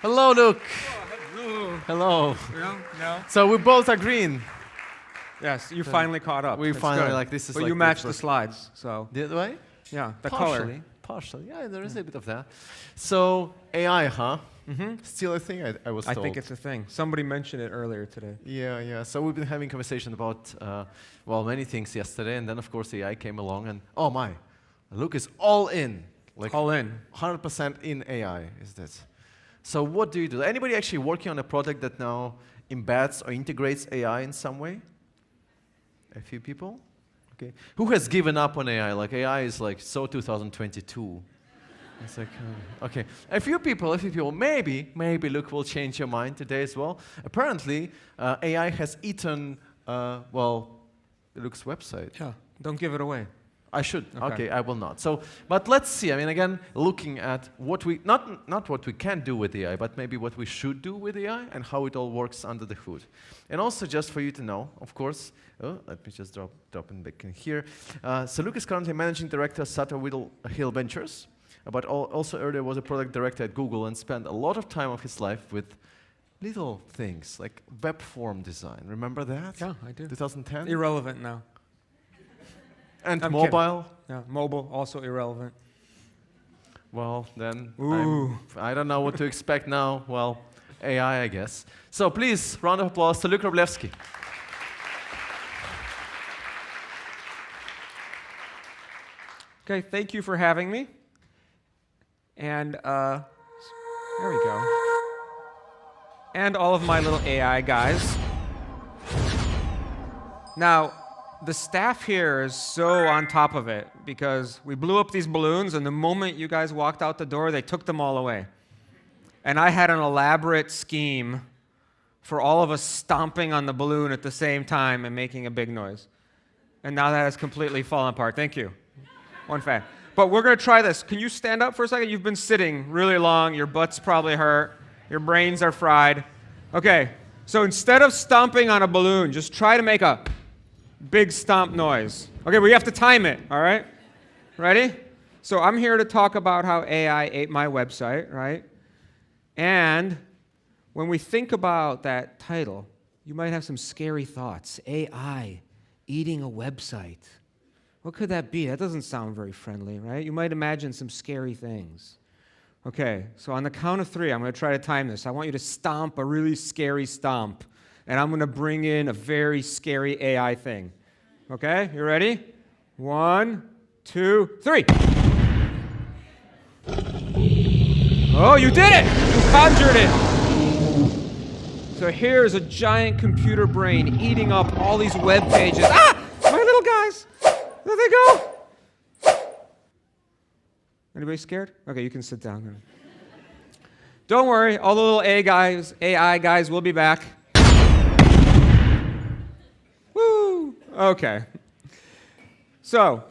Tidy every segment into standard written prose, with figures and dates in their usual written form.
Hello, Luke. Hello. Hello. No? So we both are green. Yes, you finally caught up. We That's finally, good. like, this is But like you matched the first- slides, so. Did I? Yeah, the Partially. color. Partially. Yeah, there is a bit of that. So AI, huh? Mm-hmm. Still a thing, I was told. I think it's a thing. Somebody mentioned it earlier today. Yeah. So we've been having conversation about, well, many things yesterday, and then, of course, AI came along, and oh my, Luke is all in. Like All in. 100% in AI is this. So what do you do? Anybody actually working on a project that now embeds or integrates AI in some way? A few people? Okay. Who has given up on AI? Like AI is like so 2022. It's like, okay. A few people, maybe Luke will change your mind today as well. Apparently, AI has eaten, well, Luke's website. Yeah, don't give it away. I should. Okay, I will not. So, but let's see. I mean, again, looking at what we, not what we can do with AI, but maybe what we should do with AI and how it all works under the hood. And also just for you to know, of course, let me just drop it back in here. So Luke is currently managing director at Sutter Hill Ventures, but also earlier was a product director at Google and spent a lot of time of his life with little things like web form design. Remember that? Yeah, I do. 2010? Irrelevant now. And I'm mobile? kidding. Yeah, mobile, also irrelevant. Well, then Ooh. I don't know what to expect now. Well, AI, I guess. So please, round of applause to Luke WROBLEWSKI. Okay, thank you for having me. And there we go. And all of my little AI guys. Now, the staff here is so on top of it because we blew up these balloons, and the moment you guys walked out the door, they took them all away. And I had an elaborate scheme for all of us stomping on the balloon at the same time and making a big noise. And now that has completely fallen apart. Thank you. One fan. But we're going to try this. Can you stand up for a second? You've been sitting really long. Your butt's probably hurt. Your brains are fried. Okay, so instead of stomping on a balloon, just try to make a big stomp noise. Okay, we have to time it, all right? Ready? So I'm here to talk about how AI ate my website, right? And when we think about that title, you might have some scary thoughts. AI eating a website. What could that be? That doesn't sound very friendly, right? You might imagine some scary things. Okay, so on the count of 3, I'm going to try to time this. I want you to stomp a really scary stomp. And I'm going to bring in a very scary AI thing. Okay, you ready? 1, 2, 3. Oh, you did it! You conjured it! So here's a giant computer brain eating up all these web pages. Ah! My little guys! There they go! Anybody scared? Okay, you can sit down now. Don't worry, all the little AI guys will be back. Woo! Okay. So,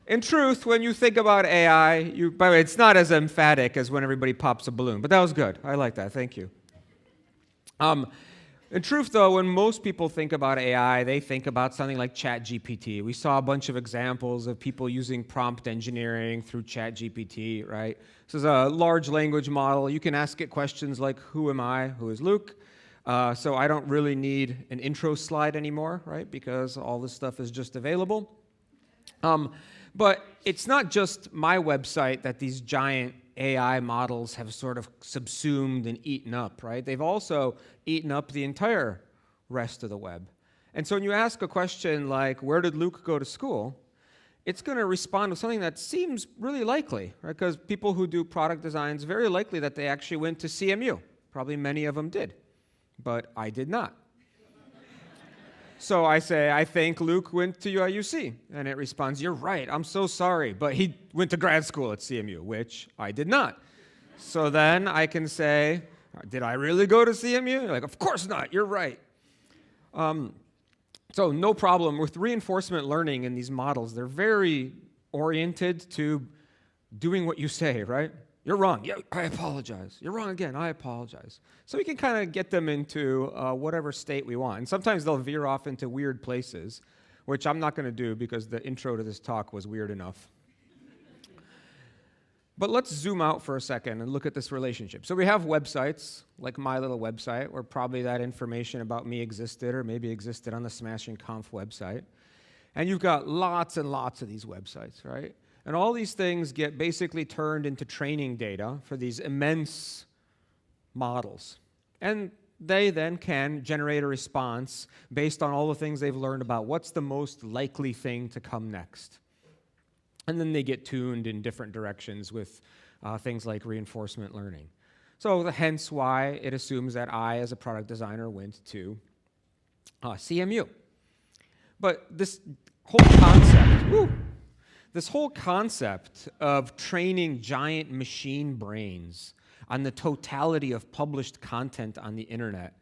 in truth, when you think about AI, by the way, it's not as emphatic as when everybody pops a balloon, but that was good. I like that. Thank you. In truth, though, when most people think about AI, they think about something like ChatGPT. We saw a bunch of examples of people using prompt engineering through ChatGPT, right? This is a large language model. You can ask it questions like, who am I? Who is Luke? So I don't really need an intro slide anymore, right? Because all this stuff is just available. But it's not just my website that these giant AI models have sort of subsumed and eaten up, right? They've also eaten up the entire rest of the web. And so when you ask a question like, where did Luke go to school? It's going to respond with something that seems really likely, right? Because people who do product design, it's very likely that they actually went to CMU. Probably many of them did, but I did not. So I say, I think Luke went to UC. And it responds, you're right, I'm so sorry, but he went to grad school at CMU, which I did not. So then I can say, did I really go to CMU? You're like, of course not, you're right. So no problem. With reinforcement learning in these models, they're very oriented to doing what you say, right? You're wrong. Yeah, I apologize. You're wrong again. I apologize. So we can kind of get them into whatever state we want. And sometimes they'll veer off into weird places, which I'm not going to do because the intro to this talk was weird enough. But let's zoom out for a second and look at this relationship. So we have websites, like my little website, where probably that information about me existed or maybe existed on the SmashingConf website. And you've got lots and lots of these websites, right? And all these things get basically turned into training data for these immense models. And they then can generate a response based on all the things they've learned about what's the most likely thing to come next. And then they get tuned in different directions with things like reinforcement learning. So hence why it assumes that I, as a product designer, went to CMU. But this whole concept of training giant machine brains on the totality of published content on the internet,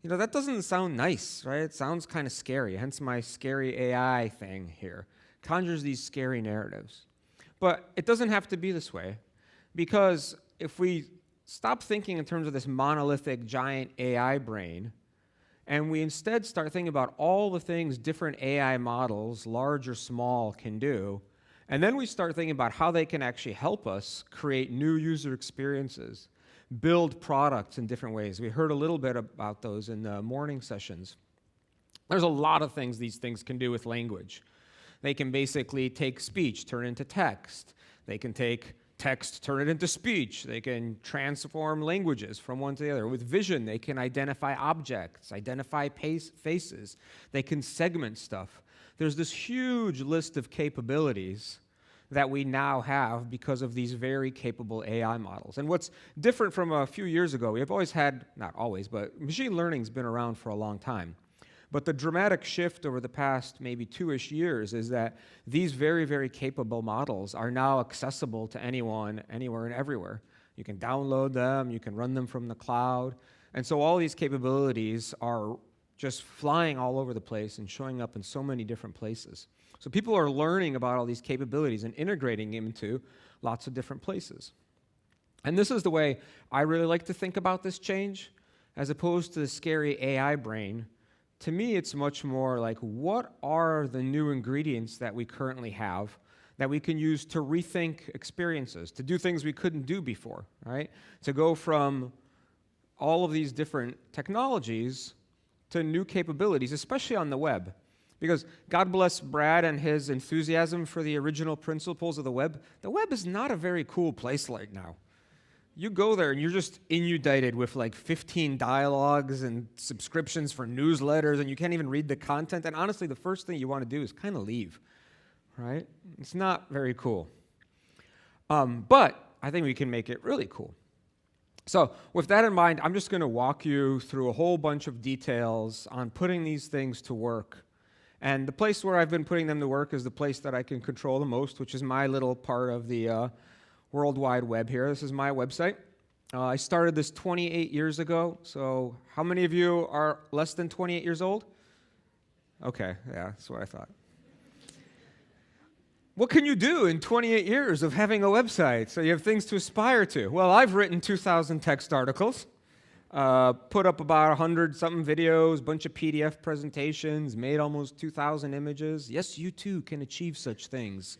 that doesn't sound nice, right? It sounds kind of scary, hence my scary AI thing here. Conjures these scary narratives. But it doesn't have to be this way, because if we stop thinking in terms of this monolithic giant AI brain, and we instead start thinking about all the things different AI models, large or small, can do, and then we start thinking about how they can actually help us create new user experiences, build products in different ways. We heard a little bit about those in the morning sessions. There's a lot of things these things can do with language. They can basically take speech, turn it into text. They can take text, turn it into speech. They can transform languages from one to the other. With vision, they can identify objects, identify faces. They can segment stuff. There's this huge list of capabilities that we now have because of these very capable AI models. And what's different from a few years ago, we have always had, not always, but machine learning's been around for a long time. But the dramatic shift over the past maybe 2-ish years is that these very, very capable models are now accessible to anyone, anywhere and everywhere. You can download them, you can run them from the cloud. And so all these capabilities are just flying all over the place and showing up in so many different places. So people are learning about all these capabilities and integrating them into lots of different places. And this is the way I really like to think about this change, as opposed to the scary AI brain. To me, it's much more like, what are the new ingredients that we currently have that we can use to rethink experiences, to do things we couldn't do before, right? To go from all of these different technologies to new capabilities, especially on the web. Because God bless Brad and his enthusiasm for the original principles of the web. The web is not a very cool place right now. You go there and you're just inundated with like 15 dialogues and subscriptions for newsletters, and you can't even read the content. And honestly, the first thing you want to do is kind of leave, right? It's not very cool. But I think we can make it really cool. So with that in mind, I'm just going to walk you through a whole bunch of details on putting these things to work. And the place where I've been putting them to work is the place that I can control the most, which is my little part of the World Wide Web here. This is my website. I started this 28 years ago. So how many of you are less than 28 years old? Okay, yeah, that's what I thought. What can you do in 28 years of having a website? So you have things to aspire to. Well, I've written 2,000 text articles, put up about 100-something videos, bunch of PDF presentations, made almost 2,000 images. Yes, you too can achieve such things.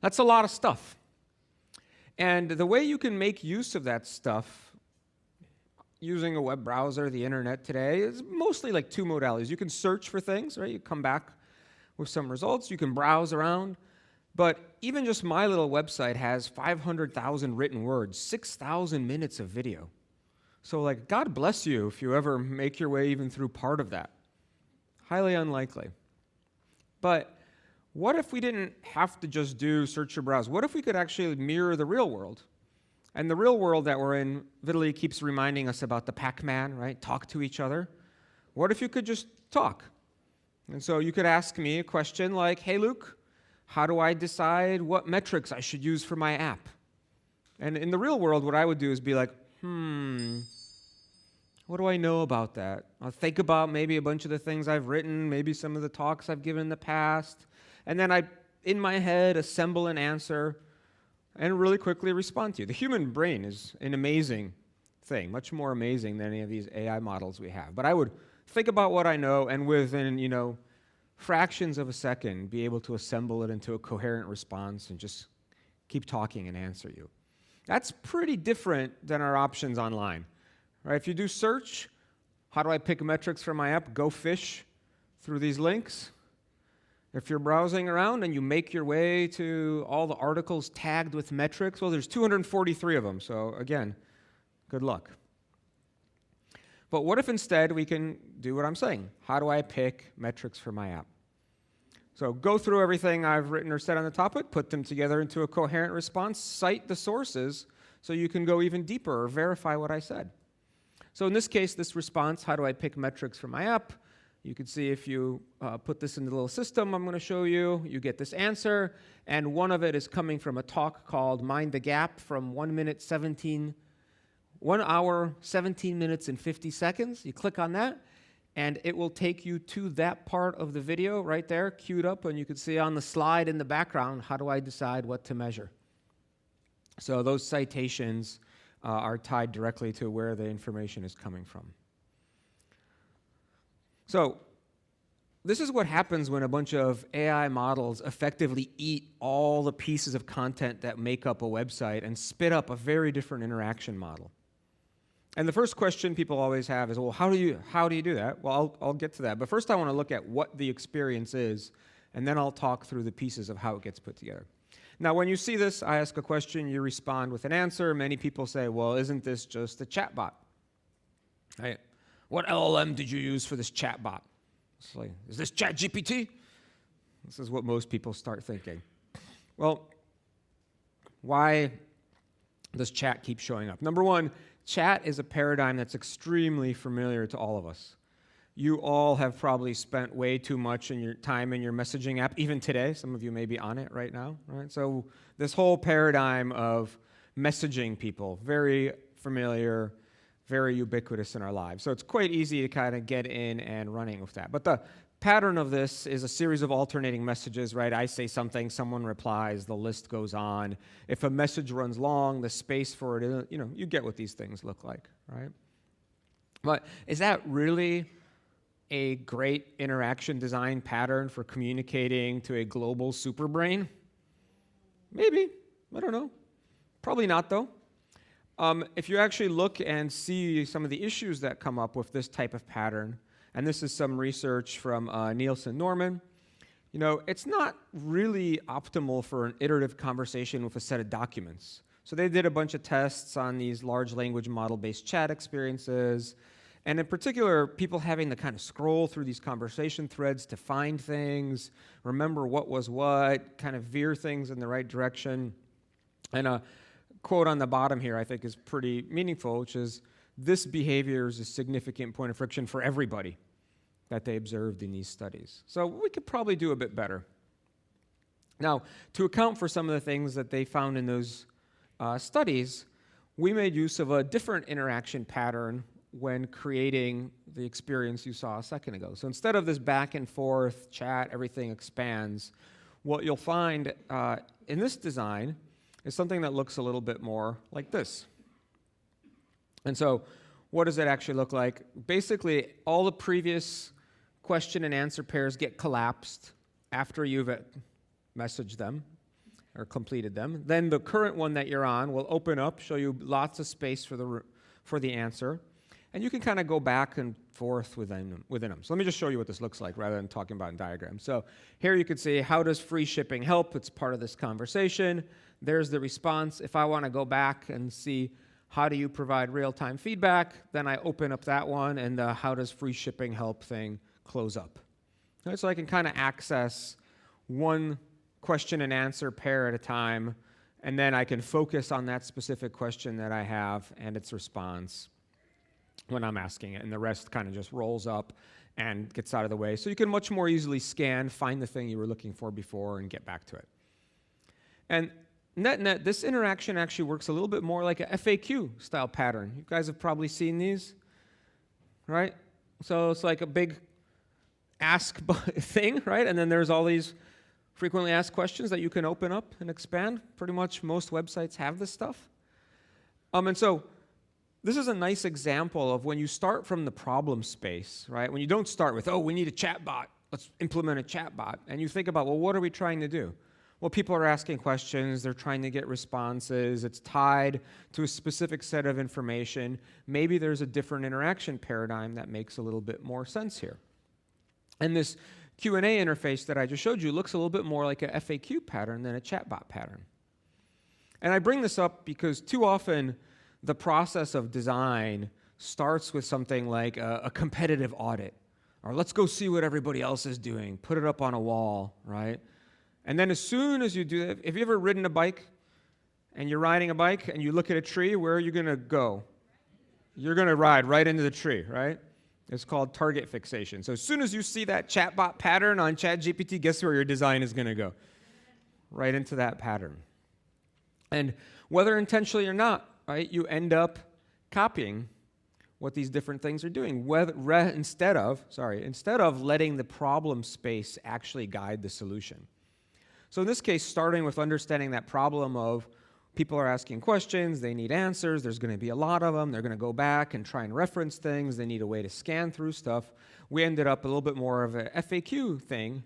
That's a lot of stuff. And the way you can make use of that stuff using a web browser, the internet today, is mostly like two modalities. You can search for things, right? You come back with some results. You can browse around. But even just my little website has 500,000 written words, 6,000 minutes of video. So like, God bless you if you ever make your way even through part of that. Highly unlikely. But what if we didn't have to just do search or browse? What if we could actually mirror the real world? And the real world that we're in, Vitaly keeps reminding us about the Pac-Man, right? Talk to each other. What if you could just talk? And so you could ask me a question like, hey, Luke, how do I decide what metrics I should use for my app? And in the real world, what I would do is be like, what do I know about that? I'll think about maybe a bunch of the things I've written, maybe some of the talks I've given in the past. And then I, in my head, assemble an answer and really quickly respond to you. The human brain is an amazing thing, much more amazing than any of these AI models we have. But I would think about what I know, and within, fractions of a second, be able to assemble it into a coherent response and just keep talking and answer you. That's pretty different than our options online. Right? If you do search, how do I pick metrics for my app? Go fish through these links. If you're browsing around and you make your way to all the articles tagged with metrics, well, there's 243 of them. So again, good luck. But what if instead we can do what I'm saying? How do I pick metrics for my app? So go through everything I've written or said on the topic, put them together into a coherent response, cite the sources so you can go even deeper or verify what I said. So in this case, this response, how do I pick metrics for my app? You can see if you put this in the little system I'm going to show you, you get this answer, and one of it is coming from a talk called Mind the Gap from 1 hour, 17 minutes, and 50 seconds. You click on that, and it will take you to that part of the video right there, queued up, and you can see on the slide in the background, how do I decide what to measure? So those citations are tied directly to where the information is coming from. So this is what happens when a bunch of AI models effectively eat all the pieces of content that make up a website and spit up a very different interaction model. And the first question people always have is, well, how do you do that? Well, I'll get to that. But first I want to look at what the experience is, and then I'll talk through the pieces of how it gets put together. Now, when you see this, I ask a question, you respond with an answer. Many people say, well, isn't this just a chatbot? Right? What LLM did you use for this chatbot? It's like, is this ChatGPT? This is what most people start thinking. Well, why does chat keep showing up? Number one, chat is a paradigm that's extremely familiar to all of us. You all have probably spent way too much in your time in your messaging app, even today. Some of you may be on it right now. Right? So this whole paradigm of messaging people, very familiar, very ubiquitous in our lives. So it's quite easy to kind of get in and running with that. But the pattern of this is a series of alternating messages, right? I say something, someone replies, the list goes on. If a message runs long, the space for it, you get what these things look like, right? But is that really a great interaction design pattern for communicating to a global superbrain? Maybe. I don't know. Probably not, though. If you actually look and see some of the issues that come up with this type of pattern, and this is some research from Nielsen Norman, it's not really optimal for an iterative conversation with a set of documents. So they did a bunch of tests on these large language model-based chat experiences, and in particular, people having to kind of scroll through these conversation threads to find things, remember what was what, kind of veer things in the right direction. And a quote on the bottom here I think is pretty meaningful, which is, this behavior is a significant point of friction for everybody that they observed in these studies. So we could probably do a bit better. Now, to account for some of the things that they found in those studies, we made use of a different interaction pattern when creating the experience you saw a second ago. So instead of this back and forth chat, everything expands, what you'll find in this design is something that looks a little bit more like this. And so what does it actually look like? Basically, all the previous question and answer pairs get collapsed after you've messaged them or completed them. Then the current one that you're on will open up, show you lots of space for the answer. And you can kind of go back and forth within them. So let me just show you what this looks like rather than talking about in diagrams. So here you can see, how does free shipping help? It's part of this conversation. There's the response. If I want to go back and see how do you provide real-time feedback, then I open up that one, and the how does free shipping help thing close up. Right, so I can kind of access one question and answer pair at a time, and then I can focus on that specific question that I have and its response when I'm asking it, and the rest kind of just rolls up and gets out of the way. So you can much more easily scan, find the thing you were looking for before, and get back to it. And net, this interaction actually works a little bit more like a FAQ style pattern. You guys have probably seen these, right? So it's like a big ask thing, right? And then there's all these frequently asked questions that you can open up and expand. Pretty much most websites have this stuff. And so this is a nice example of when you start from the problem space, right? When you don't start with, oh, we need a chatbot. let's implement a chatbot. And you think about, well, what are we trying to do? Well, people are asking questions, they're trying to get responses, it's tied to a specific set of information. Maybe there's a different interaction paradigm that makes a little bit more sense here. And this Q&A interface that I just showed you looks a little bit more like a FAQ pattern than a chatbot pattern. And I bring this up because too often the process of design starts with something like a competitive audit, or let's go see what everybody else is doing, put it up on a wall, right? And then as soon as you do that, have you ever ridden a bike and you're riding a bike and you look at a tree, where are you going to go? You're going to ride right into the tree, right? It's called target fixation. So as soon as you see that chatbot pattern on ChatGPT, guess where your design is going to go? Right into that pattern. And whether intentionally or not, right, you end up copying what these different things are doing, instead of letting the problem space actually guide the solution. So in this case, starting with understanding that problem of people are asking questions, they need answers, there's going to be a lot of them, they're going to go back and try and reference things, they need a way to scan through stuff. We ended up a little bit more of a FAQ thing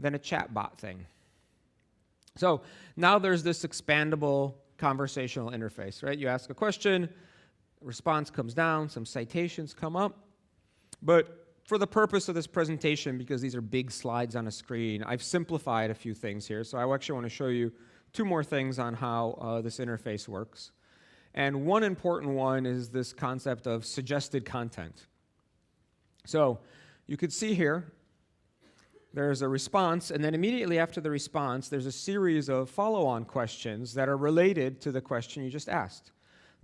than a chatbot thing. So now there's this expandable conversational interface, right? You ask a question, response comes down, some citations come up, but for the purpose of this presentation, because these are big slides on a screen, I've simplified a few things here. So I actually want to show you two more things on how this interface works. And one important one is this concept of suggested content. So you could see here, there's a response, and then immediately after the response, there's a series of follow-on questions that are related to the question you just asked.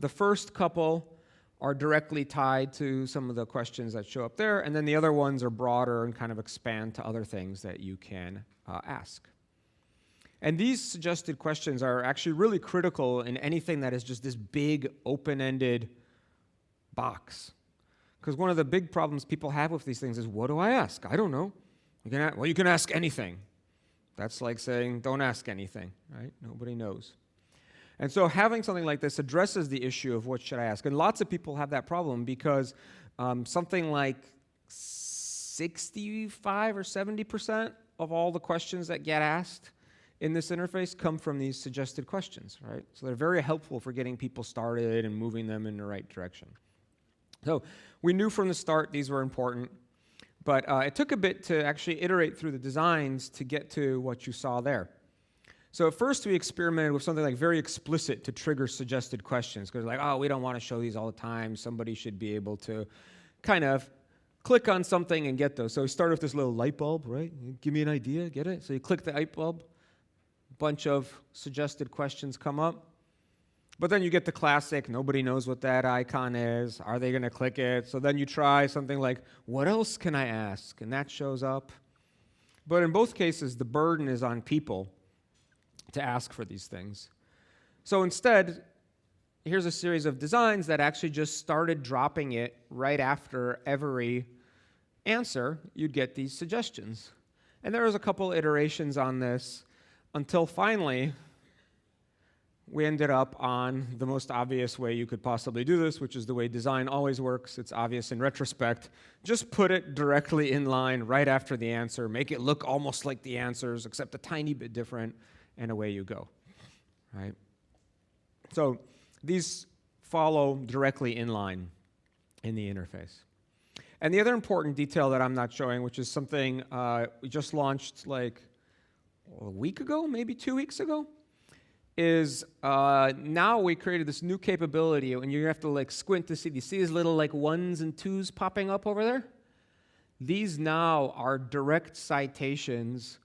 The first couple are directly tied to some of the questions that show up there, and then the other ones are broader and kind of expand to other things that you can ask. And these suggested questions are actually really critical in anything that is just this big, open-ended box. Because one of the big problems people have with these things is, what do I ask? I don't know. You can ask anything. That's like saying, don't ask anything, right? Nobody knows. And so having something like this addresses the issue of what should I ask. And lots of people have that problem because something like 65 or 70% of all the questions that get asked in this interface come from these suggested questions, right? So they're very helpful for getting people started and moving them in the right direction. So we knew from the start these were important, but it took a bit to actually iterate through the designs to get to what you saw there. So at first we experimented with something like very explicit to trigger suggested questions, because like, oh, we don't want to show these all the time. Somebody should be able to kind of click on something and get those. So we started with this little light bulb, right? Give me an idea, get it? So you click the light bulb, bunch of suggested questions come up. But then you get the classic, nobody knows what that icon is. Are they going to click it? So then you try something like, what else can I ask? And that shows up. But in both cases, the burden is on people to ask for these things. So instead, here's a series of designs that actually just started dropping it right after every answer, you'd get these suggestions. And there was a couple iterations on this until finally we ended up on the most obvious way you could possibly do this, which is the way design always works. It's obvious in retrospect. Just put it directly in line right after the answer. Make it look almost like the answers, except a tiny bit different, and away you go, right? So these follow directly in line in the interface. And the other important detail that I'm not showing, which is something we just launched like a week ago, maybe 2 weeks ago, is now we created this new capability, and you have to like squint to see these little like 1s and 2s popping up over there? These now are direct citations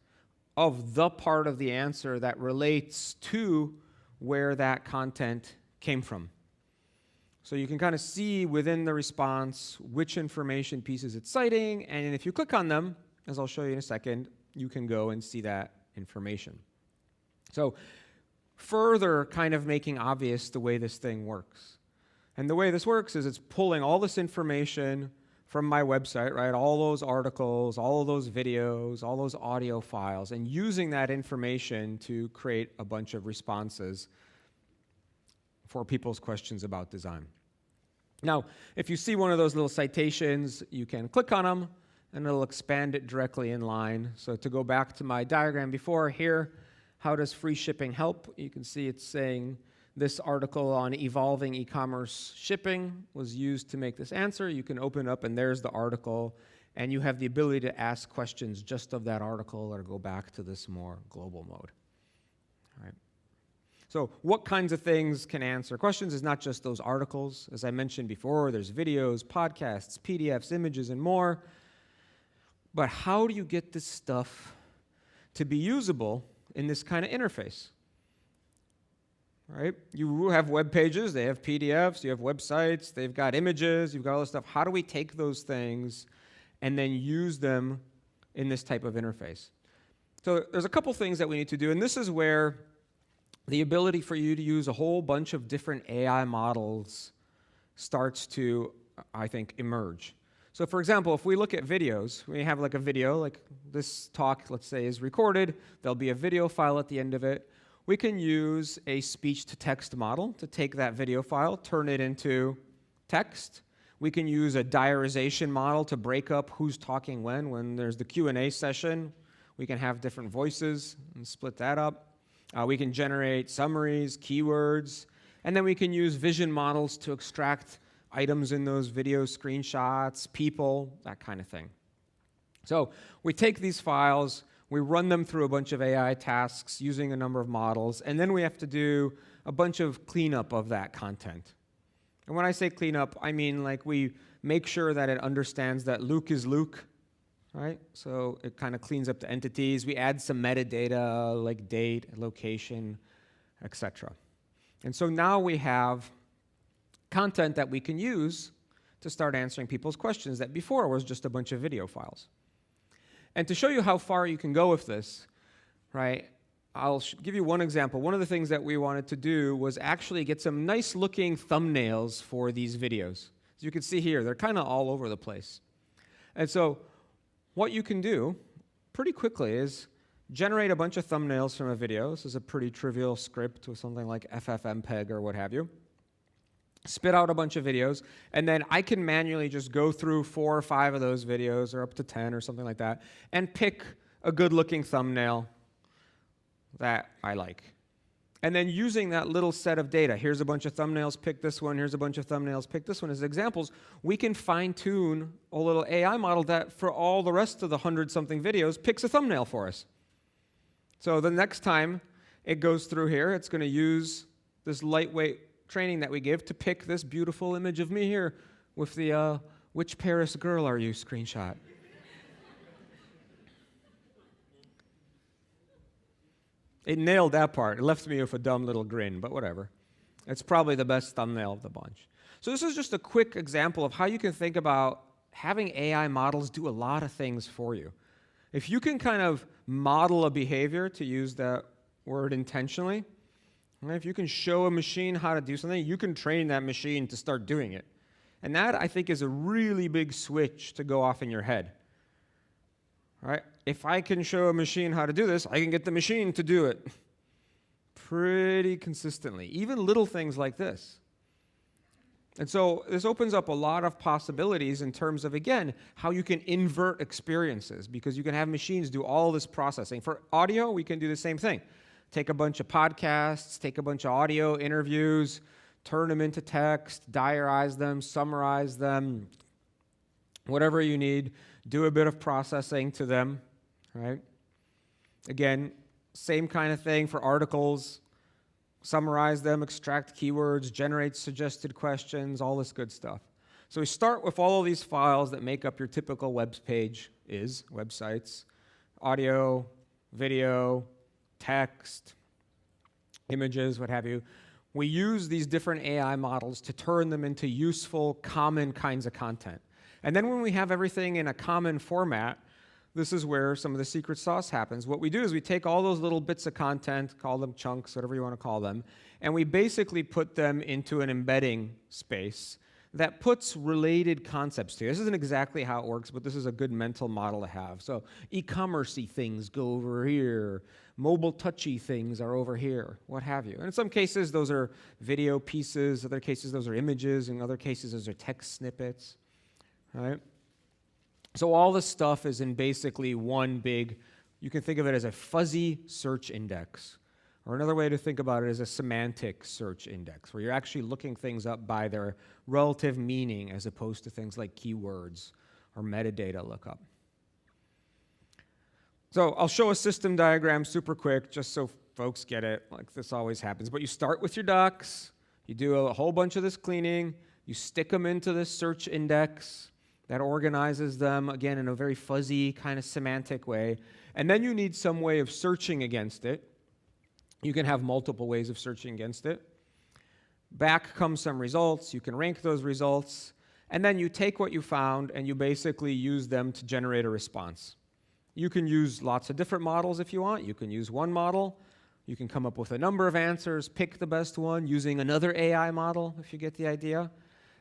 of the part of the answer that relates to where that content came from. So you can kind of see within the response which information pieces it's citing, and if you click on them, as I'll show you in a second, you can go and see that information. So further kind of making obvious the way this thing works. And the way this works is it's pulling all this information from my website, right? All those articles, all of those videos, all those audio files, and using that information to create a bunch of responses for people's questions about design. Now, if you see one of those little citations, you can click on them, and it'll expand it directly in line. So to go back to my diagram before here, how does free shipping help? You can see it's saying this article on evolving e-commerce shipping was used to make this answer. You can open up and there's the article, and you have the ability to ask questions just of that article or go back to this more global mode. All right. So what kinds of things can answer questions is not just those articles. As I mentioned before, there's videos, podcasts, PDFs, images, and more. But how do you get this stuff to be usable in this kind of interface? Right? You have web pages, they have PDFs, you have websites, they've got images, you've got all this stuff. How do we take those things and then use them in this type of interface? So there's a couple things that we need to do, and this is where the ability for you to use a whole bunch of different AI models starts to, I think, emerge. So for example, if we look at videos, we have like a video, like this talk, let's say, is recorded. There'll be a video file at the end of it. We can use a speech-to-text model to take that video file, turn it into text. We can use a diarization model to break up who's talking when there's the Q&A session. We can have different voices and split that up. We can generate summaries, keywords, and then we can use vision models to extract items in those video screenshots, people, that kind of thing. So we take these files, we run them through a bunch of AI tasks using a number of models, and then we have to do a bunch of cleanup of that content. And when I say cleanup, I mean like we make sure that it understands that Luke is Luke, right? So it kind of cleans up the entities. We add some metadata like date, location, etc. And so now we have content that we can use to start answering people's questions that before was just a bunch of video files. And to show you how far you can go with this, right, I'll give you one example. One of the things that we wanted to do was actually get some nice looking thumbnails for these videos. As you can see here, they're kind of all over the place. And so what you can do pretty quickly is generate a bunch of thumbnails from a video. This is a pretty trivial script with something like FFmpeg or what have you. Spit out a bunch of videos, and then I can manually just go through 4 or 5 of those videos, or up to 10 or something like that, and pick a good-looking thumbnail that I like. And then using that little set of data, here's a bunch of thumbnails, pick this one, here's a bunch of thumbnails, pick this one, as examples, we can fine-tune a little AI model that for all the rest of the 100-something videos picks a thumbnail for us. So the next time it goes through here, it's going to use this lightweight training that we give to pick this beautiful image of me here with the "which Paris girl are you" screenshot. It nailed that part. It left me with a dumb little grin, but whatever. It's probably the best thumbnail of the bunch. So this is just a quick example of how you can think about having AI models do a lot of things for you. If you can kind of model a behavior, to use that word intentionally, if you can show a machine how to do something, you can train that machine to start doing it. And that, I think, is a really big switch to go off in your head. Right? If I can show a machine how to do this, I can get the machine to do it pretty consistently, even little things like this. And so this opens up a lot of possibilities in terms of, again, how you can invert experiences, because you can have machines do all this processing. For audio, we can do the same thing. Take a bunch of podcasts, take a bunch of audio interviews, turn them into text, diarize them, summarize them, whatever you need, do a bit of processing to them, right? Again, same kind of thing for articles, summarize them, extract keywords, generate suggested questions, all this good stuff. So we start with all of these files that make up your typical web page websites, audio, video, text, images, what have you. We use these different AI models to turn them into useful, common kinds of content. And then when we have everything in a common format, this is where some of the secret sauce happens. What we do is we take all those little bits of content, call them chunks, whatever you want to call them, and we basically put them into an embedding space that puts related concepts to it. This isn't exactly how it works, but this is a good mental model to have. So e-commerce-y things go over here. Mobile touchy things are over here, what have you. And in some cases, those are video pieces. In other cases, those are images. In other cases, those are text snippets. Right? So all this stuff is in basically one big, you can think of it as a fuzzy search index. Or another way to think about it is a semantic search index, where you're actually looking things up by their relative meaning as opposed to things like keywords or metadata lookup. So I'll show a system diagram super quick, just so folks get it, like this always happens. But you start with your docs, you do a whole bunch of this cleaning, you stick them into this search index that organizes them, again, in a very fuzzy kind of semantic way. And then you need some way of searching against it. You can have multiple ways of searching against it. Back come some results. You can rank those results. And then you take what you found and you basically use them to generate a response. You can use lots of different models if you want. You can use one model. You can come up with a number of answers, pick the best one using another AI model, if you get the idea.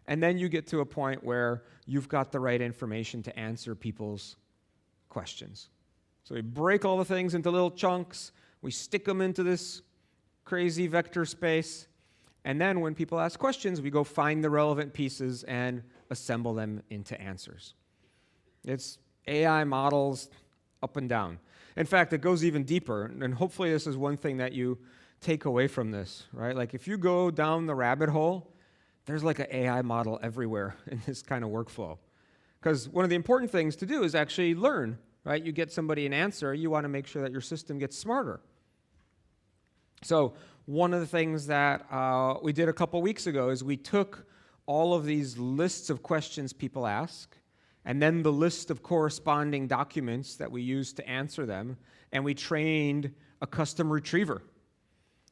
And then you get to a point where you've got the right information to answer people's questions. So we break all the things into little chunks. We stick them into this crazy vector space. And then when people ask questions, we go find the relevant pieces and assemble them into answers. It's AI models up and down. In fact, it goes even deeper. And hopefully this is one thing that you take away from this, right? Like if you go down the rabbit hole, there's like an AI model everywhere in this kind of workflow. Because one of the important things to do is actually learn, right? You get somebody an answer, you want to make sure that your system gets smarter. So one of the things that we did a couple weeks ago is we took all of these lists of questions people ask, and then the list of corresponding documents that we use to answer them, and we trained a custom retriever,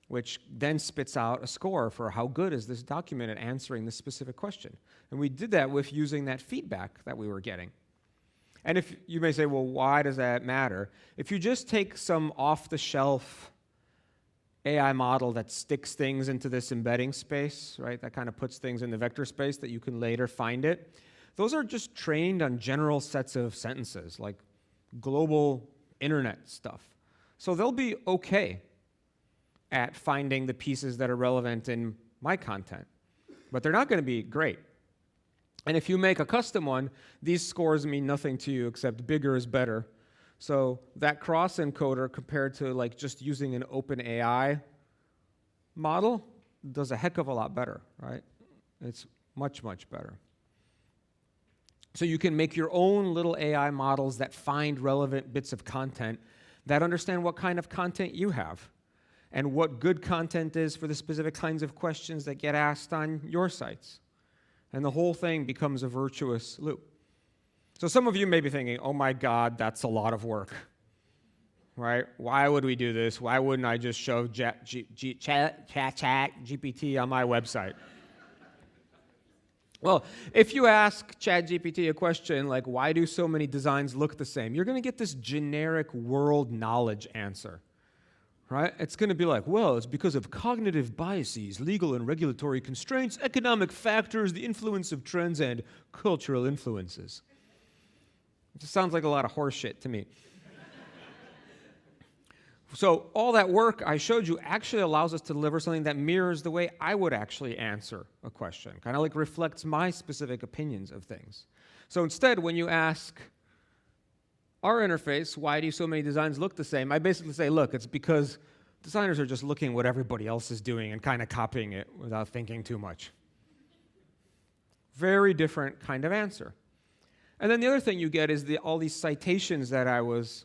which then spits out a score for how good is this document at answering this specific question. And we did that with using that feedback that we were getting. And if you may say, well, why does that matter? If you just take some off-the-shelf AI model that sticks things into this embedding space, right, that kind of puts things in the vector space that you can later find it, those are just trained on general sets of sentences, like global internet stuff. So they'll be okay at finding the pieces that are relevant in my content, but they're not going to be great. And if you make a custom one, these scores mean nothing to you except bigger is better. So that cross-encoder compared to like just using an OpenAI model does a heck of a lot better, right? It's much, much better. So you can make your own little AI models that find relevant bits of content that understand what kind of content you have and what good content is for the specific kinds of questions that get asked on your sites. And the whole thing becomes a virtuous loop. So some of you may be thinking, oh my God, that's a lot of work, right? Why would we do this? Why wouldn't I just show ChatGPT on my website? Well, if you ask ChatGPT a question like, why do so many designs look the same? You're going to get this generic world knowledge answer, right? It's going to be like, well, it's because of cognitive biases, legal and regulatory constraints, economic factors, the influence of trends, and cultural influences. It just sounds like a lot of horse shit to me. So all that work I showed you actually allows us to deliver something that mirrors the way I would actually answer a question, kind of like reflects my specific opinions of things. So instead, when you ask our interface, why do so many designs look the same? I basically say, look, it's because designers are just looking at what everybody else is doing and kind of copying it without thinking too much. Very different kind of answer. And then the other thing you get is all these citations that I was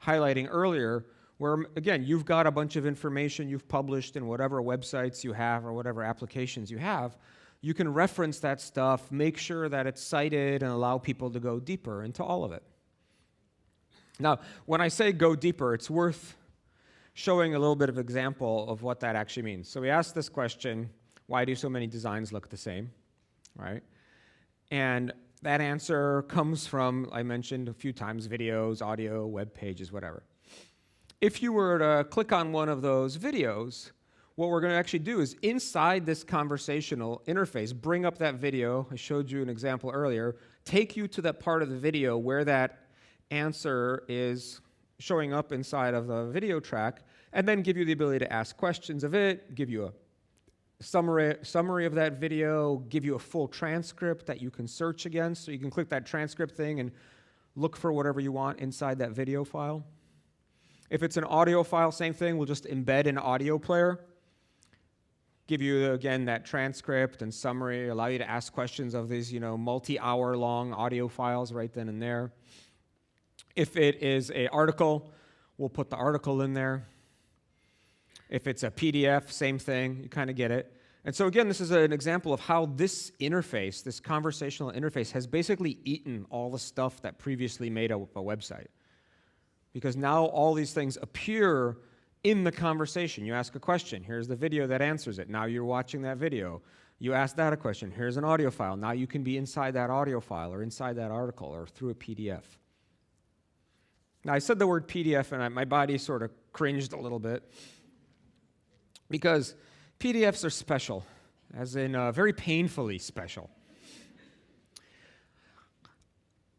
highlighting earlier, where, again, you've got a bunch of information you've published in whatever websites you have or whatever applications you have. You can reference that stuff, make sure that it's cited, and allow people to go deeper into all of it. Now, when I say go deeper, it's worth showing a little bit of example of what that actually means. So we asked this question, why do so many designs look the same, right? And that answer comes from, I mentioned a few times, videos, audio, web pages, whatever. If you were to click on one of those videos, what we're going to actually do is inside this conversational interface, bring up that video. I showed you an example earlier. Take you to that part of the video where that answer is showing up inside of the video track, and then give you the ability to ask questions of it, give you a summary of that video, give you a full transcript that you can search against. So you can click that transcript thing and look for whatever you want inside that video file. If it's an audio file, same thing. We'll just embed an audio player, give you, again, that transcript and summary, allow you to ask questions of these, multi-hour long audio files right then and there. If it is an article, we'll put the article in there. If it's a PDF, same thing. You kind of get it. And so again, this is an example of how this interface, this conversational interface, has basically eaten all the stuff that previously made up a website. Because now all these things appear in the conversation. You ask a question, here's the video that answers it. Now you're watching that video. You ask that a question, here's an audio file. Now you can be inside that audio file or inside that article or through a PDF. Now I said the word PDF and my body sort of cringed a little bit because PDFs are special, as in very painfully special.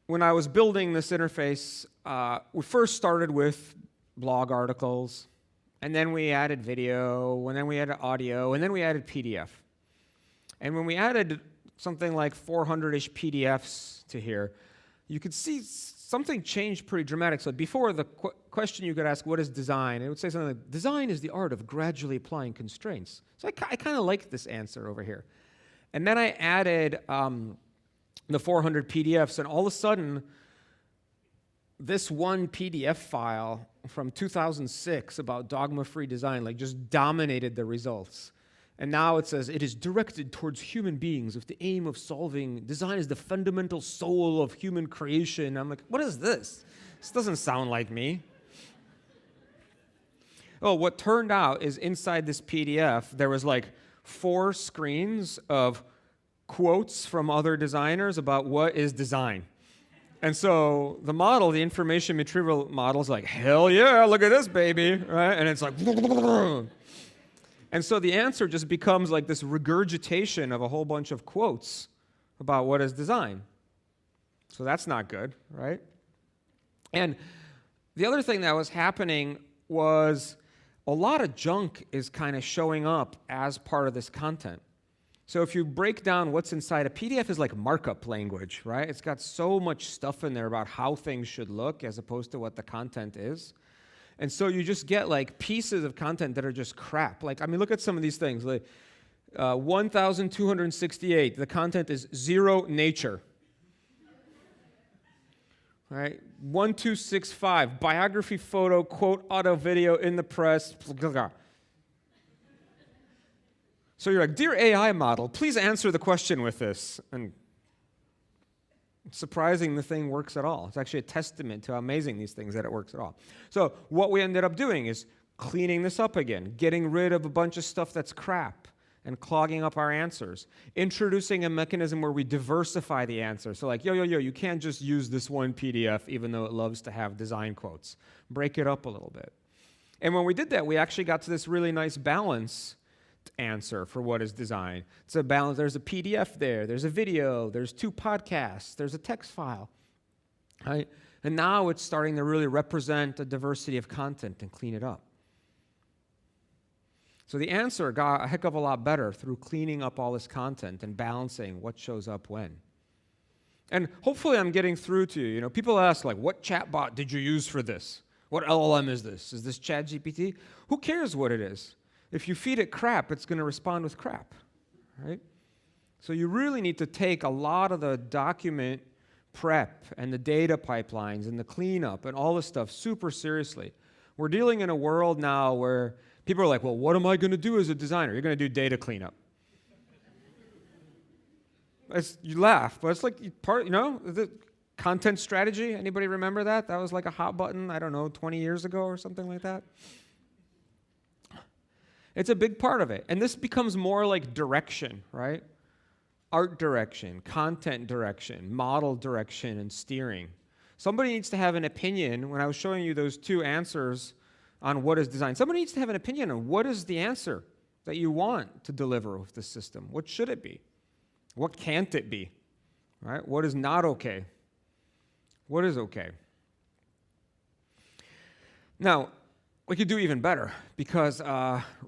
When I was building this interface, we first started with blog articles, and then we added video, and then we added audio, and then we added PDF. And when we added something like 400-ish PDFs to here, you could see something changed pretty dramatically. So before, the question you could ask, what is design? It would say something like, design is the art of gradually applying constraints. So I kind of liked this answer over here. And then I added the 400 PDFs, and all of a sudden, this one PDF file from 2006 about dogma-free design just dominated the results. And now it says, it is directed towards human beings with the aim of solving, design is the fundamental soul of human creation. I'm like, what is this? This doesn't sound like me. Oh, what turned out is inside this PDF, there was 4 screens of quotes from other designers about what is design. And so the model, the information retrieval model is like, hell yeah, look at this baby, right? And it's like, and so the answer just becomes this regurgitation of a whole bunch of quotes about what is design. So that's not good, right? And the other thing that was happening was a lot of junk is kind of showing up as part of this content. So if you break down what's inside, a PDF is like markup language, right? It's got so much stuff in there about how things should look as opposed to what the content is. And so you just get pieces of content that are just crap. Look at some of these things. 1,268, the content is zero nature. Right? 1,265, biography photo, quote, auto video in the press. So you're like, dear AI model, please answer the question with this. And it's surprising the thing works at all. It's actually a testament to how amazing these things that it works at all. So what we ended up doing is cleaning this up again, getting rid of a bunch of stuff that's crap and clogging up our answers, introducing a mechanism where we diversify the answer. So you can't just use this one PDF even though it loves to have design quotes. Break it up a little bit. And when we did that, we actually got to this really nice balance answer for what is design. It's a balance. There's a PDF there. There's a video. There's 2 podcasts. There's a text file. Right? And now it's starting to really represent a diversity of content and clean it up. So the answer got a heck of a lot better through cleaning up all this content and balancing what shows up when. And hopefully I'm getting through to you. People ask, what chatbot did you use for this? What LLM is this? Is this ChatGPT? Who cares what it is? If you feed it crap, it's going to respond with crap, right? So you really need to take a lot of the document prep and the data pipelines and the cleanup and all this stuff super seriously. We're dealing in a world now where people are like, well, what am I going to do as a designer? You're going to do data cleanup. You laugh, but it's the content strategy. Anybody remember that? That was a hot button, 20 years ago or something like that. It's a big part of it. And this becomes more like direction, right? Art direction, content direction, model direction, and steering. Somebody needs to have an opinion. When I was showing you those 2 answers on what is design, somebody needs to have an opinion on what is the answer that you want to deliver with the system. What should it be? What can't it be? Right? What is not okay? What is okay? Now, we could do even better because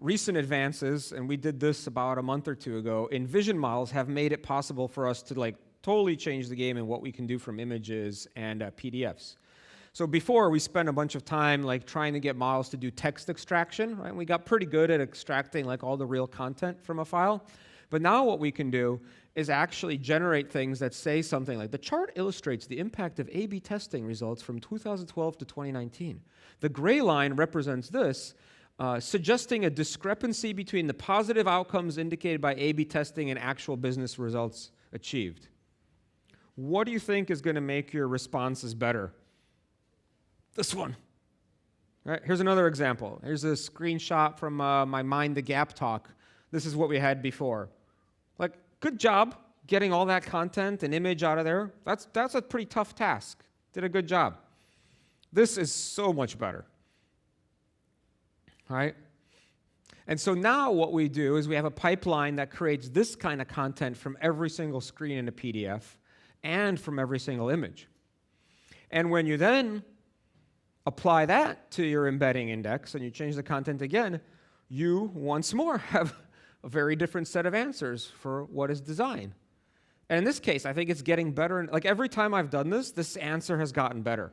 recent advances, and we did this about a month or 2 ago, in vision models have made it possible for us to totally changed the game in what we can do from images and PDFs. So before, we spent a bunch of time like trying to get models to do text extraction, right? We got pretty good at extracting like all the real content from a file. But now what we can do is actually generate things that say something like, the chart illustrates the impact of A/B testing results from 2012 to 2019. The gray line represents this, suggesting a discrepancy between the positive outcomes indicated by A/B testing and actual business results achieved. What do you think is going to make your responses better? This one. All right, here's another example. Here's a screenshot from my Mind the Gap talk. This is what we had before. Like, good job getting all that content and image out of there. That's a pretty tough task. Did a good job. This is so much better. All right? And so now what we do is we have a pipeline that creates this kind of content from every single screen in a PDF and from every single image. And when you then apply that to your embedding index and you change the content again, you once more have a very different set of answers for what is design. And in this case, I think it's getting better. Like every time I've done this, this answer has gotten better.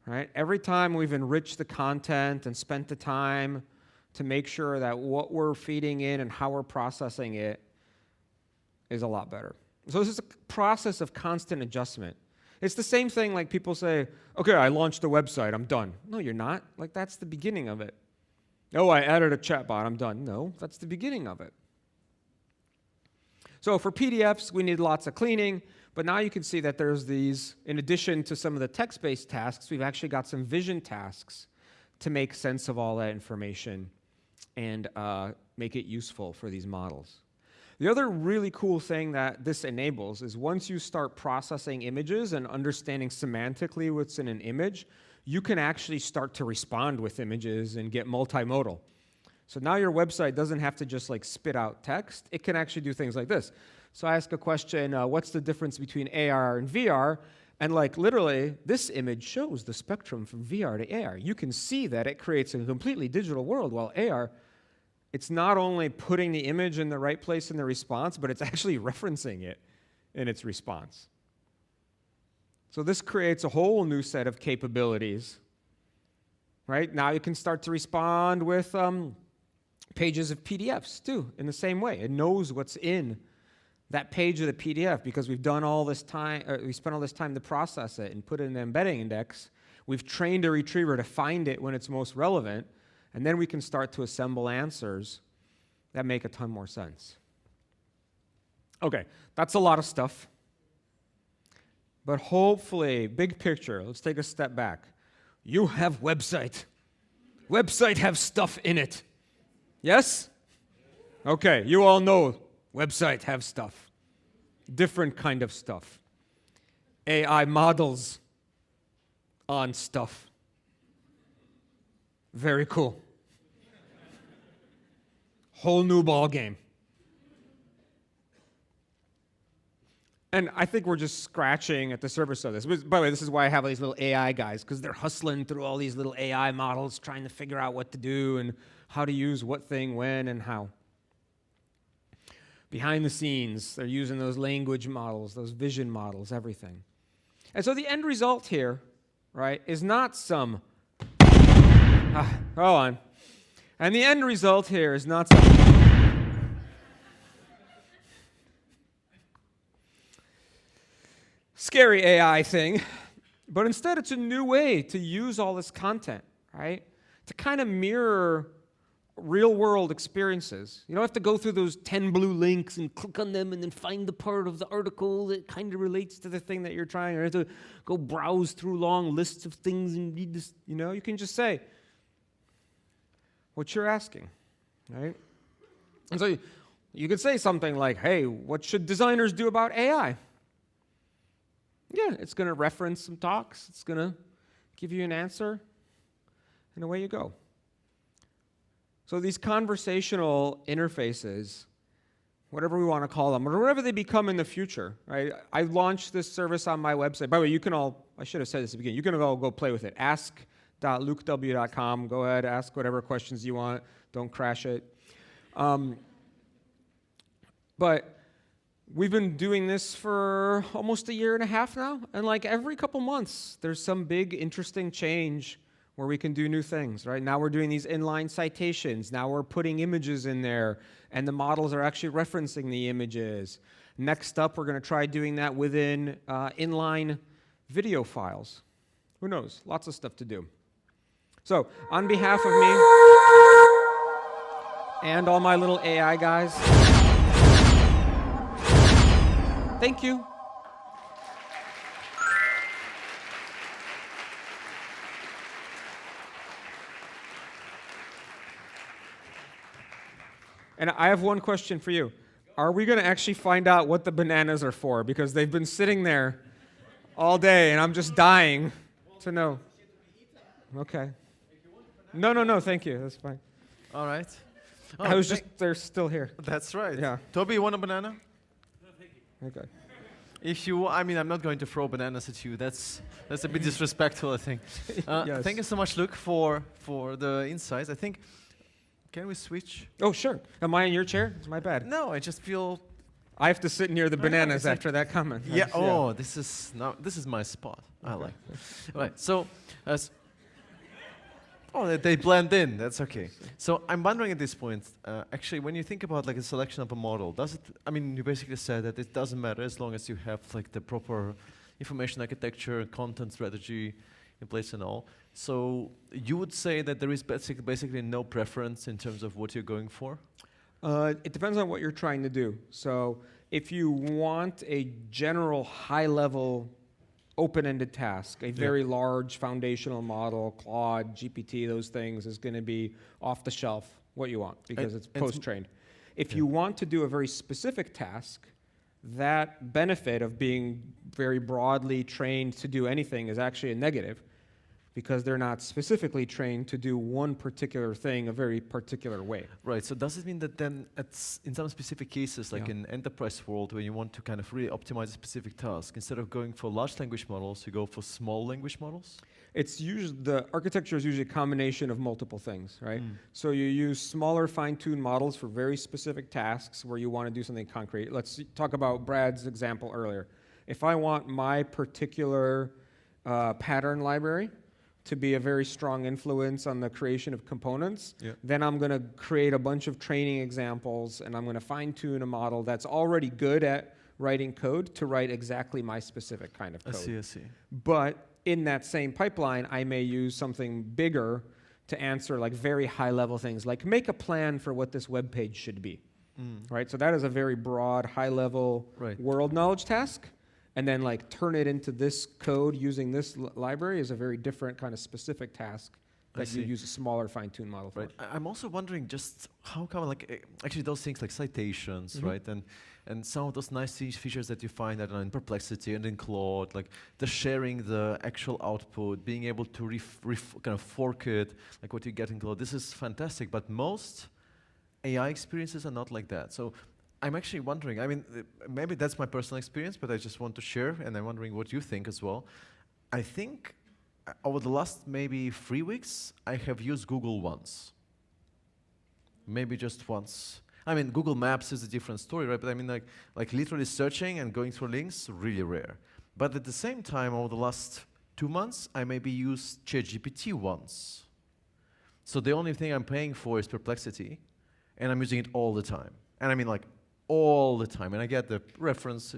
Right? Every time we've enriched the content and spent the time to make sure that what we're feeding in and how we're processing it is a lot better. So this is a process of constant adjustment. It's the same thing like people say, okay, I launched a website, I'm done. No, you're not. Like that's the beginning of it. Oh, I added a chatbot, I'm done. No, that's the beginning of it. So for PDFs, we need lots of cleaning, but now you can see that there's these, in addition to some of the text-based tasks, we've actually got some vision tasks to make sense of all that information and make it useful for these models. The other really cool thing that this enables is once you start processing images and understanding semantically what's in an image, you can actually start to respond with images and get multimodal. So now your website doesn't have to just like spit out text. It can actually do things like this. So I ask a question, what's the difference between AR and VR? And like literally, this image shows the spectrum from VR to AR. You can see that it creates a completely digital world, while AR, it's not only putting the image in the right place in the response, but it's actually referencing it in its response. So this creates a whole new set of capabilities. Right? Now you can start to respond with pages of PDFs too, in the same way. It knows what's in that page of the PDF because we've done all this time, we spent all this time to process it and put it in an embedding index. We've trained a retriever to find it when it's most relevant, and then we can start to assemble answers that make a ton more sense. Okay, that's a lot of stuff. But hopefully, big picture, let's take a step back. You have website. Website have stuff in it. Yes? Okay, you all know website have stuff. Different kind of stuff. AI models on stuff. Very cool. Whole new ball game. And I think we're just scratching at the surface of this. By the way, this is why I have these little AI guys, because they're hustling through all these little AI models, trying to figure out what to do and how to use what thing, when, and how. Behind the scenes, they're using those language models, those vision models, everything. And so the end result here, right, is not some... hold on. And the end result here is not some... scary AI thing, but instead it's a new way to use all this content, right? To kind of mirror real-world experiences. You don't have to go through those 10 blue links and click on them and then find the part of the article that kind of relates to the thing that you're trying, or have to go browse through long lists of things and read this. You know, you can just say what you're asking, right? And so you could say something like, hey, what should designers do about AI? Yeah, it's going to reference some talks. It's going to give you an answer, and away you go. So these conversational interfaces, whatever we want to call them, or whatever they become in the future, right? I launched this service on my website. By the way, you can all, I should have said this at the beginning, you can all go play with it. Ask.lukew.com. Go ahead, ask whatever questions you want. Don't crash it. But we've been doing this for almost a year and a half now, and like every couple months, there's some big interesting change where we can do new things, right? Now we're doing these inline citations. Now we're putting images in there, and the models are actually referencing the images. Next up, we're going to try doing that within inline video files. Who knows? Lots of stuff to do. So, on behalf of me and all my little AI guys, thank you. And I have one question for you. Are we going to actually find out what the bananas are for? Because they've been sitting there all day, and I'm just dying to know. Okay. No, thank you. That's fine. All right. Oh, I was just, they're still here. That's right. Yeah. Toby, you want a banana? No, thank you. Okay. If you, I mean, I'm not going to throw bananas at you. That's a bit disrespectful, I think. Yes. Thank you so much, Luke, for the insights. I think, can we switch? Oh, sure. Am I in your chair? My bad. No, I just feel. I have to sit near the bananas like, after that comment. Yeah. Oh, this is my spot. I like. Right. So, they blend in. That's okay. So I'm wondering at this point, actually, when you think about like a selection of a model, does it? I mean, you basically said that it doesn't matter as long as you have like the proper information architecture, content strategy in place and all. So you would say that there is basically no preference in terms of what you're going for? It depends on what you're trying to do. So if you want a general high-level open-ended task, a very large foundational model, Claude, GPT, those things, is going to be off the shelf what you want because it's post-trained. If you want to do a very specific task, that benefit of being very broadly trained to do anything is actually a negative, because they're not specifically trained to do one particular thing a very particular way. Right, so does it mean that then in some specific cases, like in enterprise world, where you want to kind of really optimize a specific task, instead of going for large language models, you go for small language models? It's usually, the architecture is usually a combination of multiple things, right? So you use smaller fine-tuned models for very specific tasks where you want to do something concrete. Let's talk about Brad's example earlier. If I want my particular pattern library to be a very strong influence on the creation of components, then I'm going to create a bunch of training examples, and I'm going to fine-tune a model that's already good at writing code to write exactly my specific kind of code. I see. But in that same pipeline, I may use something bigger to answer like very high-level things, like make a plan for what this web page should be. Right? So that is a very broad, high-level world knowledge task. And then like turn it into this code using this library is a very different kind of specific task that you use a smaller fine-tuned model for. Right. I'm also wondering just how come like actually those things like citations, right? And some of those nice features that you find that are in Perplexity and in Claude, like the sharing the actual output, being able to kind of fork it, like what you get in Claude. This is fantastic, but most AI experiences are not like that. So I'm actually wondering, I mean, maybe that's my personal experience, but I just want to share, and I'm wondering what you think as well. I think over the last maybe 3 weeks, I have used Google once. Maybe just once. I mean, Google Maps is a different story, right? But I mean, like literally searching and going through links, really rare. But at the same time, over the last 2 months, I maybe used ChatGPT once. So the only thing I'm paying for is Perplexity, and I'm using it all the time. And I mean, like, all the time, and I get the reference.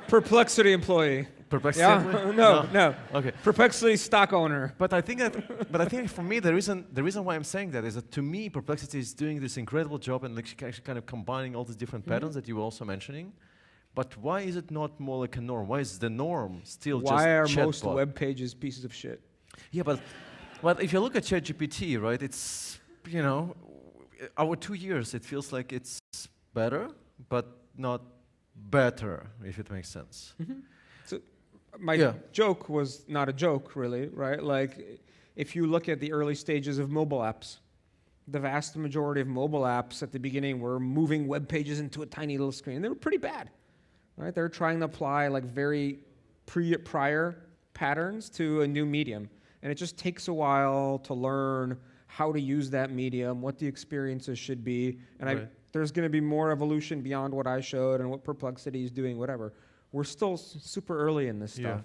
Perplexity employee. Perplexity yeah? employee? No. Okay. Perplexity stock owner. But I think for me, the reason why I'm saying that is that to me, Perplexity is doing this incredible job and actually kind of combining all these different patterns that you were also mentioning. But why is it not more like a norm? Why is the norm still just Why are chatbot? most web pages pieces of shit? Yeah, but if you look at ChatGPT, right, it's, you know, our 2 years, it feels like it's better, but not better, if it makes sense. So my joke was not a joke, really, right? Like, if you look at the early stages of mobile apps, the vast majority of mobile apps at the beginning were moving web pages into a tiny little screen. They were pretty bad, right? They were trying to apply like very prior patterns to a new medium. And it just takes a while to learn how to use that medium, what the experiences should be. And there's going to be more evolution beyond what I showed and what Perplexity is doing, whatever. We're still super early in this stuff.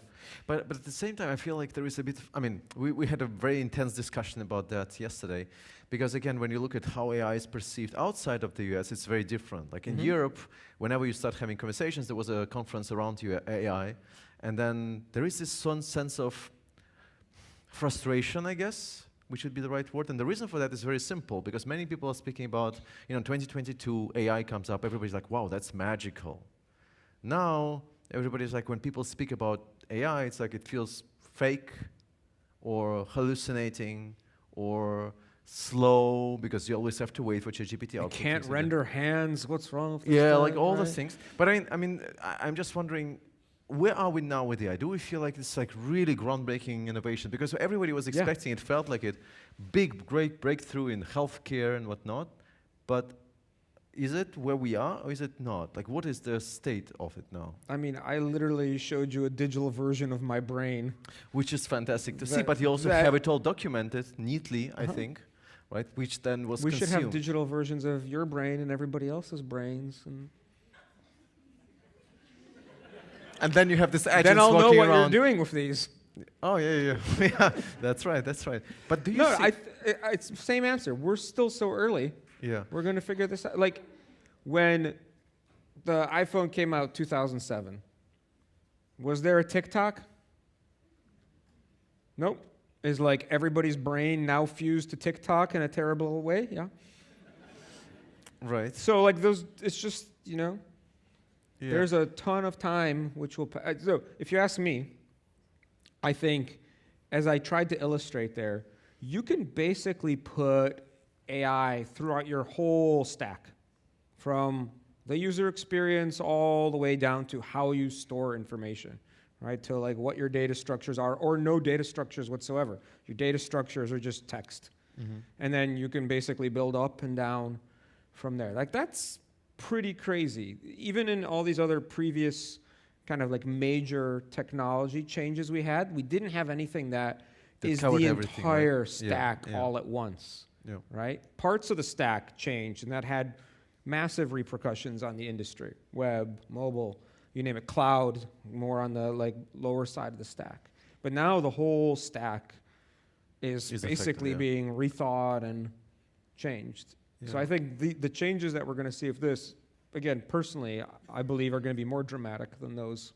But at the same time, I feel like there is a bit of, I mean, we had a very intense discussion about that yesterday. Because again, when you look at how AI is perceived outside of the US, it's very different. Like in Europe, whenever you start having conversations, there was a conference around AI. And then there is this sense of frustration, I guess, which would be the right word. And the reason for that is very simple, because many people are speaking about, 2022, AI comes up, everybody's like, wow, that's magical. Now, everybody's like, when people speak about AI, it's like it feels fake or hallucinating or slow because you always have to wait for ChatGPT output. You can't render hands. What's wrong with this? Yeah, like all those things. But I'm just wondering, where are we now with AI? Do we feel like it's like really groundbreaking innovation? Because everybody was expecting it, felt like it, big, great breakthrough in healthcare and whatnot. But is it where we are or is it not? Like, what is the state of it now? I mean, I literally showed you a digital version of my brain. Which is fantastic to see, but you also have it all documented neatly, I think, right? Which then was consumed. We should have digital versions of your brain and everybody else's brains. And then you have this agent then I'll know what around. you're doing with these. Oh, yeah. Yeah, that's right. But do you see... it's the same answer. We're still so early. Yeah. We're going to figure this out. Like, when the iPhone came out 2007, was there a TikTok? Nope. Is like everybody's brain now fused to TikTok in a terrible way? Yeah. Right. So like it's just, there's a ton of time which will pass. So if you ask me, I think, as I tried to illustrate there, you can basically put AI throughout your whole stack, from the user experience all the way down to how you store information, right? To like what your data structures are, or no data structures whatsoever. Your data structures are just text. And then you can basically build up and down from there. Like, that's pretty crazy. Even in all these other previous kind of like major technology changes we had, we didn't have anything that is the entire stack all at once. Yeah. Right? Parts of the stack changed, and that had massive repercussions on the industry. Web, mobile, you name it, cloud, more on the like lower side of the stack. But now the whole stack is basically being rethought and changed. Yeah. So I think the changes that we're going to see of this, again, personally, I believe are going to be more dramatic than those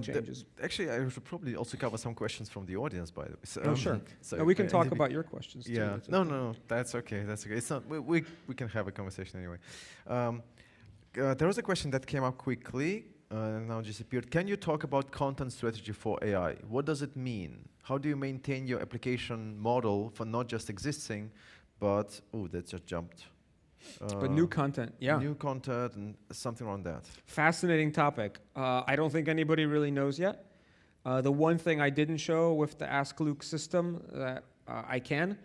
changes. Actually, I should probably also cover some questions from the audience, by the way. So, sure. So we can talk about your questions too. Yeah. No, that's okay. That's okay. It's not. We can have a conversation anyway. There was a question that came up quickly and now disappeared. Can you talk about content strategy for AI? What does it mean? How do you maintain your application model for not just existing, but that just jumped. But new content, yeah. New content and something around that. Fascinating topic. I don't think anybody really knows yet. The one thing I didn't show with the Ask Luke system that I can,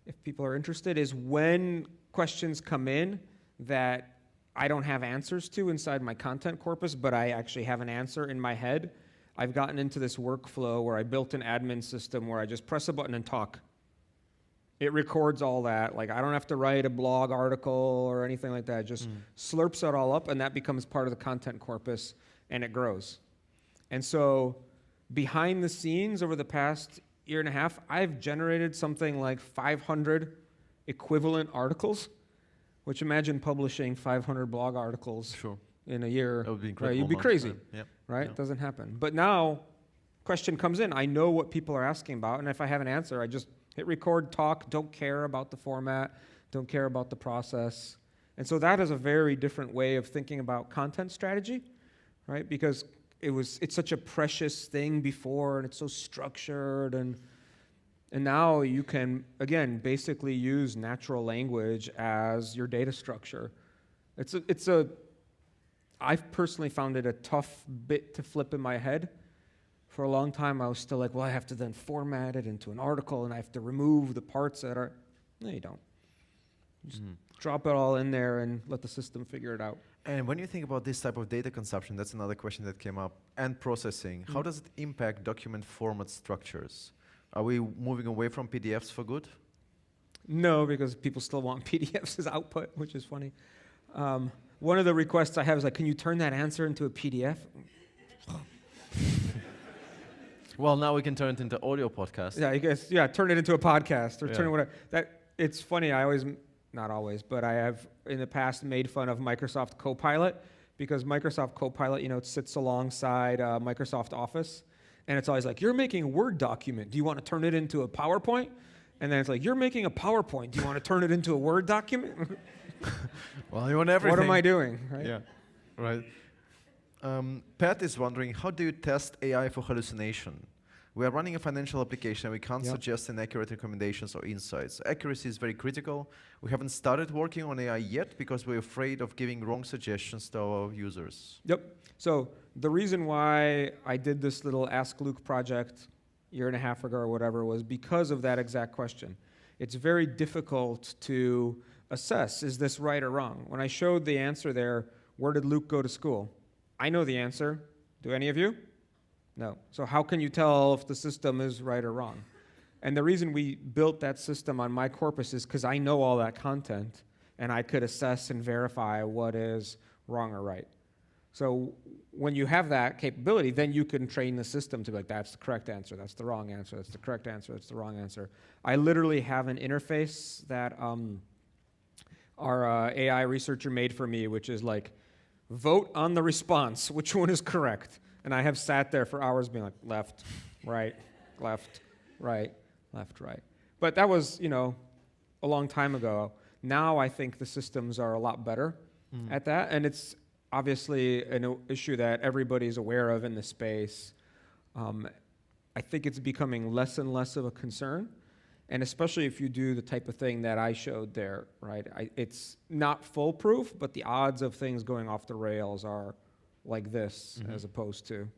if people are interested, is when questions come in that I don't have answers to inside my content corpus, but I actually have an answer in my head. I've gotten into this workflow where I built an admin system where I just press a button and talk. It records all that. Like, I don't have to write a blog article or anything like that. It just slurps it all up, and that becomes part of the content corpus, and it grows. And so behind the scenes over the past year and a half, I've generated something like 500 equivalent articles, which imagine publishing 500 blog articles in a year. That would be incredible. Right? You'd be crazy, yep. right? It doesn't happen. But now, question comes in. I know what people are asking about, and if I have an answer, I just hit record, talk, don't care about the format, don't care about the process. And so that is a very different way of thinking about content strategy, right? Because it's such a precious thing before, and it's so structured, and now you can, again, basically use natural language as your data structure. I've personally found it a tough bit to flip in my head. For a long time, I was still like, well, I have to then format it into an article, and I have to remove the parts that are... No, you don't. Just drop it all in there and let the system figure it out. And when you think about this type of data consumption, that's another question that came up, and processing, how does it impact document format structures? Are we moving away from PDFs for good? No, because people still want PDFs as output, which is funny. One of the requests I have is like, can you turn that answer into a PDF? Well, now we can turn it into audio podcast. Yeah, I guess. Yeah, turn it into a podcast or turn it Yeah. whatever. It's funny. I always, not always, but I have in the past made fun of Microsoft Copilot because Microsoft Copilot, it sits alongside Microsoft Office, and it's always like, you're making a Word document. Do you want to turn it into a PowerPoint? And then it's like, you're making a PowerPoint. Do you want to turn it into a Word document? Well, you want everything. What am I doing? Right? Yeah, right. Pat is wondering, how do you test AI for hallucination? We are running a financial application and we can't suggest inaccurate recommendations or insights. Accuracy is very critical. We haven't started working on AI yet because we're afraid of giving wrong suggestions to our users. Yep. So the reason why I did this little Ask Luke project a year and a half ago or whatever was because of that exact question. It's very difficult to assess, is this right or wrong? When I showed the answer there, where did Luke go to school? I know the answer. Do any of you? No. So how can you tell if the system is right or wrong? And the reason we built that system on my corpus is because I know all that content, and I could assess and verify what is wrong or right. So when you have that capability, then you can train the system to be like, that's the correct answer, that's the wrong answer, that's the correct answer, that's the wrong answer. I literally have an interface that our AI researcher made for me, which is like, vote on the response, which one is correct? And I have sat there for hours being like, left, right, left, right, left, right. But that was, a long time ago. Now I think the systems are a lot better at that. And it's obviously an issue that everybody's aware of in the space. I think it's becoming less and less of a concern. And especially if you do the type of thing that I showed there, right? It's not foolproof, but the odds of things going off the rails are like this as opposed to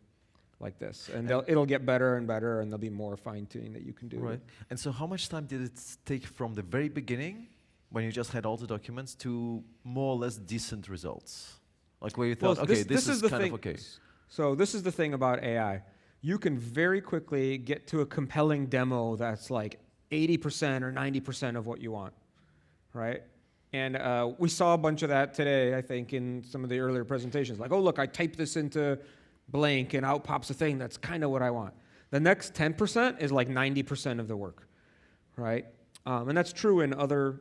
like this. And it'll get better and better, and there'll be more fine-tuning that you can do. Right. And so how much time did it take from the very beginning, when you just had all the documents, to more or less decent results? Like where you thought, okay, this is kind of okay. So this is the thing about AI. You can very quickly get to a compelling demo that's like 80% or 90% of what you want, right? And we saw a bunch of that today, I think, in some of the earlier presentations. Like, oh, look, I typed this into blank, and out pops a thing that's kind of what I want. The next 10% is like 90% of the work, right? And that's true in other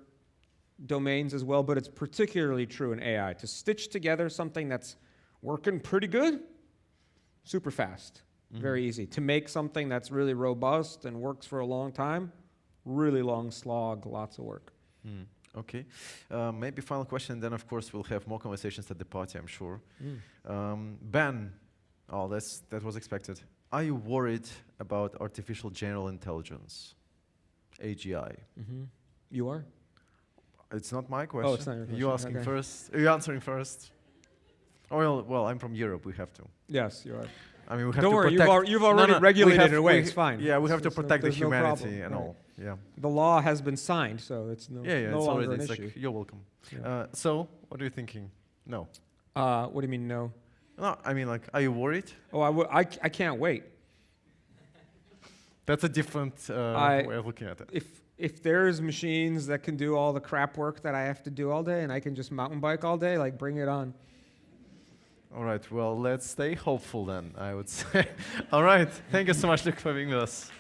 domains as well, but it's particularly true in AI. To stitch together something that's working pretty good, super fast, very easy. To make something that's really robust and works for a long time, really long slog, lots of work. Okay. Maybe final question, then of course we'll have more conversations at the party, I'm sure. Ben, that was expected. Are you worried about artificial general intelligence, AGI? You are? It's not my question. Oh, it's not your question. You asking Okay. first? Are you answering first? Oh, well, I'm from Europe. We have to. Yes, you are. I mean, we have Don't to worry, protect. you've already regulated it away. It's fine. Yeah, we have to There's no- protect the there's no humanity problem. and Right. all. Yeah. The law has been signed, so it's no Yeah, no it's longer already. an It's issue. like you're welcome. Yeah. So, what are you thinking? No. What do you mean no? No, I mean, like, are you worried? Oh, I can't wait. That's a different way of looking at it. If there's machines that can do all the crap work that I have to do all day, and I can just mountain bike all day, like bring it on. All right. Well, let's stay hopeful then, I would say. All right. Thank you so much, Luke, for being with us.